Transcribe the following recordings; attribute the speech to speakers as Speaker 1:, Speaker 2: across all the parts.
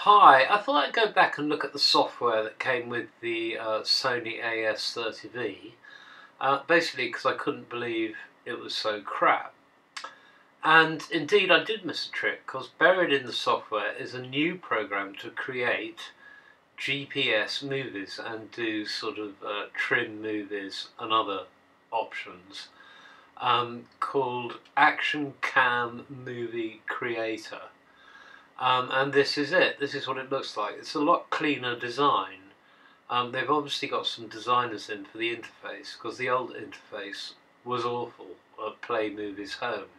Speaker 1: Hi, I thought I'd go back and look at the software that came with the Sony AS30V, basically because I couldn't believe it was so crap. And indeed I did miss a trick, because buried in the software is a new program to create GPS movies and do sort of trim movies and other options, called Action Cam Movie Creator. And this is it. This is what it looks like. It's a lot cleaner design. They've obviously got some designers in for the interface, because the old interface was awful at Play Movies Home.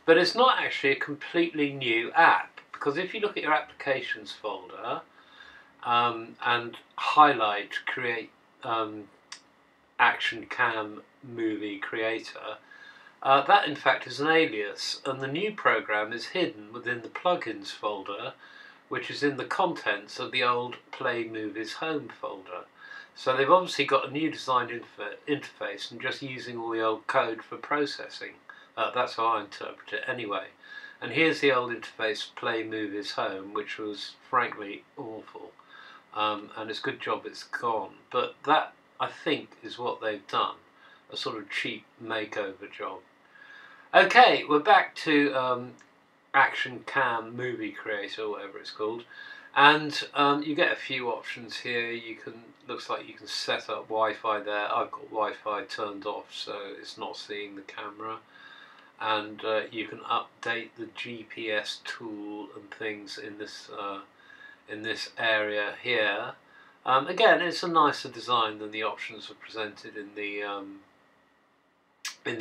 Speaker 1: But it's not actually a completely new app, because if you look at your applications folder and highlight Create Action Cam Movie Creator, that in fact is an alias, and the new program is hidden within the plugins folder, which is in the contents of the old Play Movies Home folder. So they've obviously got a new design interface and just using all the old code for processing. That's how I interpret it anyway. And here's the old interface Play Movies Home, which was frankly awful. And it's a good job it's gone. But that, I think, is what they've done. A sort of cheap makeover job. Okay, we're back to Action Cam Movie Creator, whatever it's called, and you get a few options here. Looks like you can set up Wi-Fi there. I've got Wi-Fi turned off, so it's not seeing the camera, and you can update the GPS tool and things in this area here. Again, it's a nicer design than the options are presented in the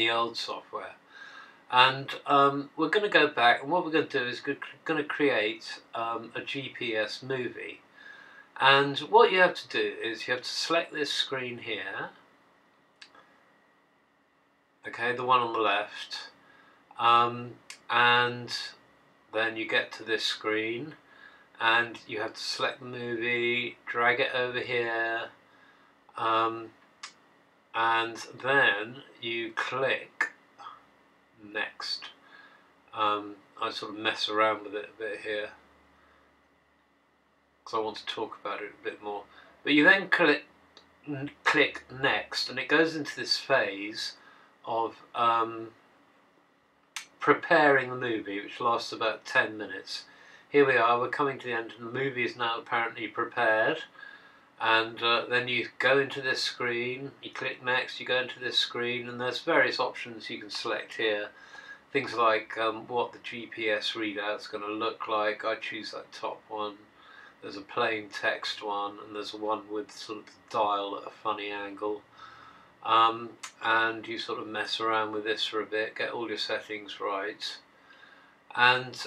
Speaker 1: old software. And we're going to go back, and what we're going to do is we're going to create a GPS movie. And what you have to do is you have to select this screen here, okay, the one on the left, and then you get to this screen, and you have to select the movie, drag it over here, and then you click next. I sort of mess around with it a bit here because I want to talk about it a bit more. But you then click next, and it goes into this phase of preparing the movie, which lasts about 10 minutes. Here we are, we're coming to the end, and the movie is now apparently prepared. And then you go into this screen, you click next, you go into this screen, and there's various options you can select here. Things like what the GPS readout's going to look like. I choose that top one. There's a plain text one, and there's one with sort of the dial at a funny angle. And you sort of mess around with this for a bit, get all your settings right. And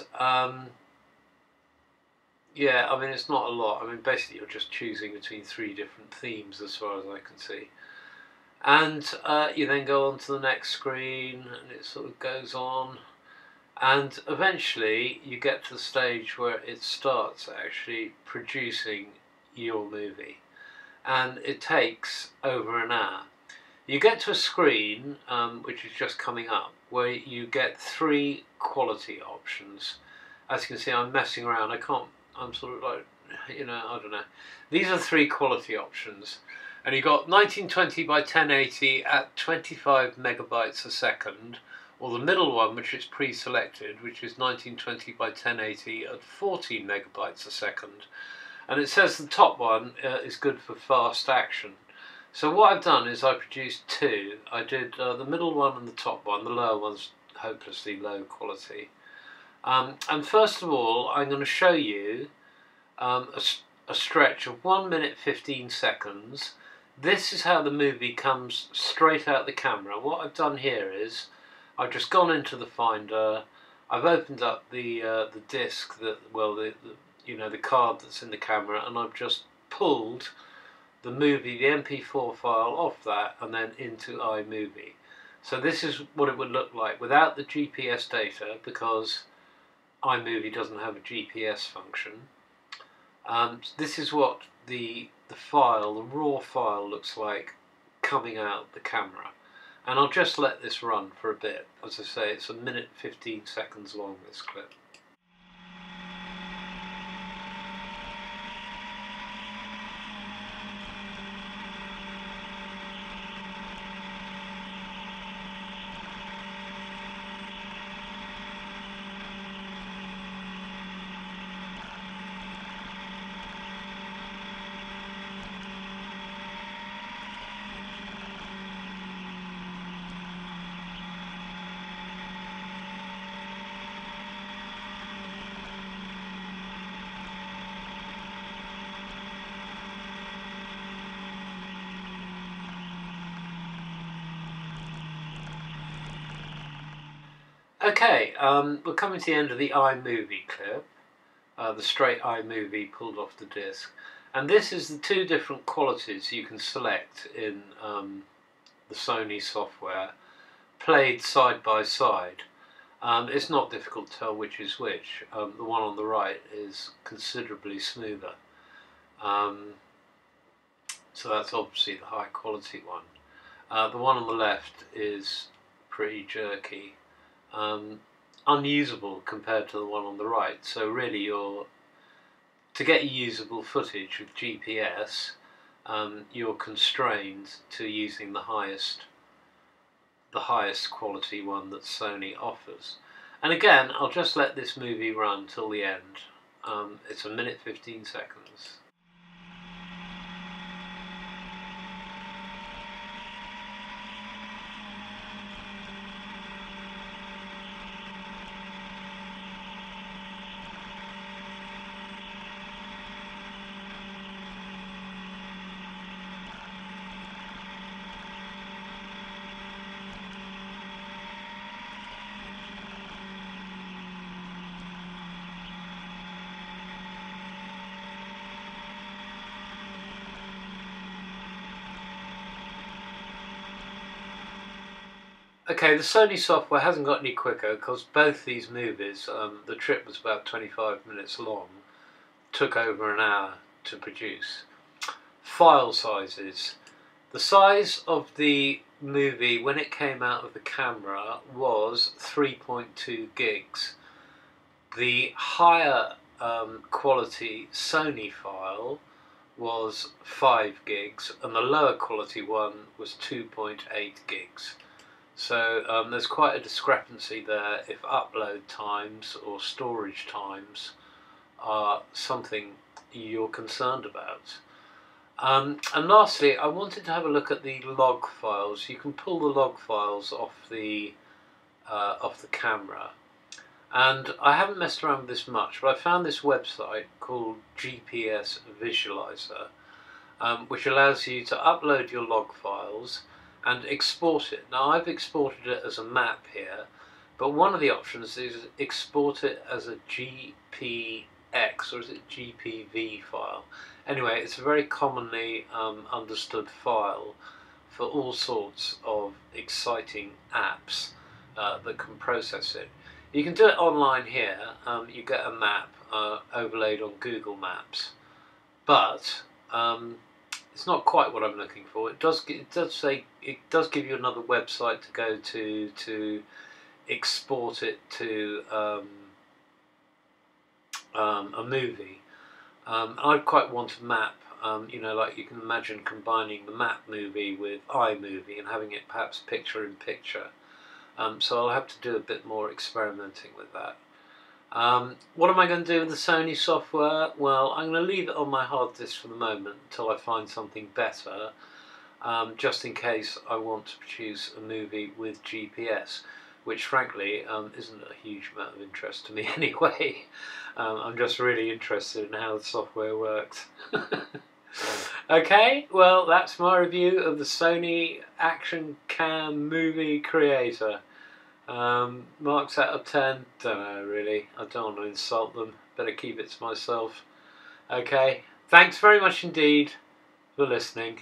Speaker 1: yeah, I mean, it's not a lot. I mean, basically you're just choosing between 3 different themes as far as I can see. And you then go on to the next screen, and it sort of goes on. And eventually you get to the stage where it starts actually producing your movie. And it takes over an hour. You get to a screen, which is just coming up, where you get 3 quality options. As you can see, I'm messing around. I'm sort of like, I don't know. These are 3 quality options. And you've got 1920 by 1080 at 25 megabytes a second, or the middle one, which is pre-selected, which is 1920 by 1080 at 14 megabytes a second. And it says the top one is good for fast action. So what I've done is I produced 2. I did the middle one and the top one. The lower one's hopelessly low quality. And first of all, I'm going to show you a stretch of 1 minute 15 seconds. This is how the movie comes straight out the camera. What I've done here is I've just gone into the Finder. I've opened up the disc the card that's in the camera, and I've just pulled the movie, the MP4 file off that, and then into iMovie. So this is what it would look like without the GPS data, because iMovie doesn't have a GPS function. This is what the file, the raw file, looks like coming out the camera. And I'll just let this run for a bit. As I say, it's 1 minute 15 seconds long, this clip. Okay, we're coming to the end of the iMovie clip, the straight iMovie pulled off the disc. And this is the two different qualities you can select in the Sony software, played side by side. It's not difficult to tell which is which. The one on the right is considerably smoother. So that's obviously the high quality one. The one on the left is pretty jerky. Unusable compared to the one on the right. So really, to get usable footage with GPS, you're constrained to using the highest quality one that Sony offers. And again, I'll just let this movie run till the end. It's 1 minute 15 seconds. Okay, the Sony software hasn't got any quicker because both these movies, the trip was about 25 minutes long, took over an hour to produce. File sizes. The size of the movie when it came out of the camera was 3.2 gigs. The higher quality Sony file was 5 gigs and the lower quality one was 2.8 gigs. So there's quite a discrepancy there if upload times or storage times are something you're concerned about. And lastly, I wanted to have a look at the log files. You can pull the log files off the camera. And I haven't messed around with this much, but I found this website called GPS Visualizer, which allows you to upload your log files and export it. Now I've exported it as a map here, but one of the options is export it as a GPX, or is it GPV file? Anyway, it's a very commonly understood file for all sorts of exciting apps that can process it. You can do it online here. You get a map overlaid on Google Maps, but it's not quite what I'm looking for. It does give you another website to go to export it to a movie. I'd quite want a map. You know, like you can imagine combining the map movie with iMovie and having it perhaps picture in picture. So I'll have to do a bit more experimenting with that. What am I going to do with the Sony software? Well, I'm going to leave it on my hard disk for the moment until I find something better, just in case I want to produce a movie with GPS, which frankly isn't a huge amount of interest to me anyway. I'm just really interested in how the software works. Okay, well that's my review of the Sony Action Cam Movie Creator. Marks out of 10, don't know really, I don't want to insult them, better keep it to myself. Okay, thanks very much indeed for listening.